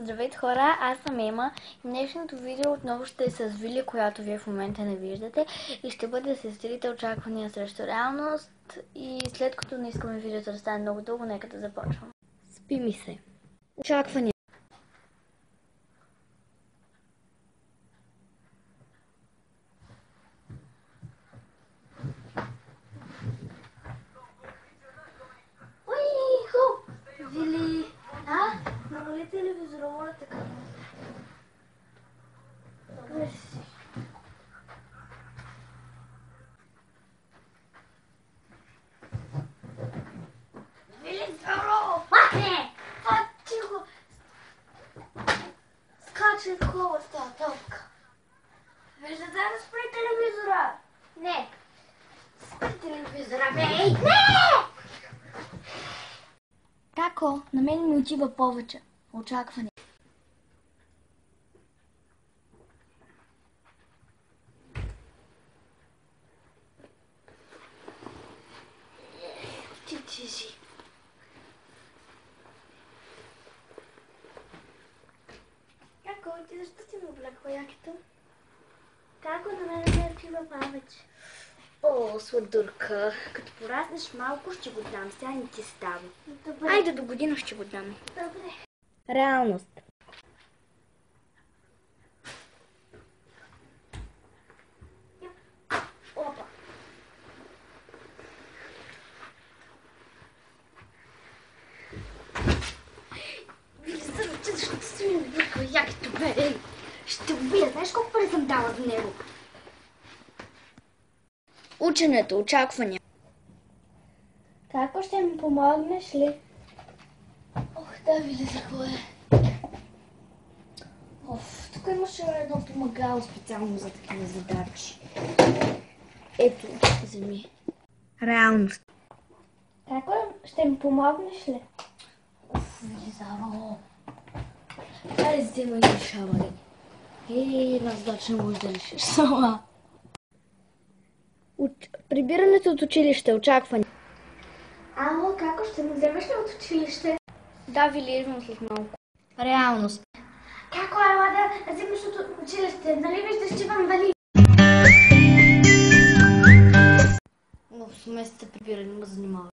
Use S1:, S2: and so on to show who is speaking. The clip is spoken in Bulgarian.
S1: Здравейте хора, аз съм Ема и днешното видео отново ще е с Вили, която вие в момента не виждате и ще бъде сестрите очаквания срещу реалност и след като не искаме видеото да стане много дълго, нека да започвам. Спи ми се. Очаквания. Вили, намали телевизора така. Мерси. Вили, здорово! Махне! Тихо! Скачай в хубавата топка. Виждате да спри телевизора? Не! Спри телевизора, бей! Не! Тако, на мен ми отива повече. Очакване. Ти си. Тако, ти защо си ми облекла якито? Тако, на мен ми отива повече. О, сладурка, като пораснеш малко ще го дам, сега не ти става. Добре. Айде до година ще го дам. Добре. Реалност. Опа. Вили, защо си ми облекла якито, бе, ей! Ще убия, знаеш колко пари съм дала за него? Ученето, очаквания. Како ще ми помогнеш ли? Ох, да, Вили, за какво е? Тук имаше едно помагало специално за такива задачи. Ето, вземи. Реалност. Како ще ми помогнеш ли? Вили, заро. Айде, вземай и решавай. Една задача не можеш да решиш сама. Прибирането от училище, очакване. Ало, како ще ме вземеш ли от училище? Да, Вили, идвам след малко. Реалност. Како ела да вземеш от училище? Нали виждаш, че имам вали? Но в месеца прибиране ме занимава.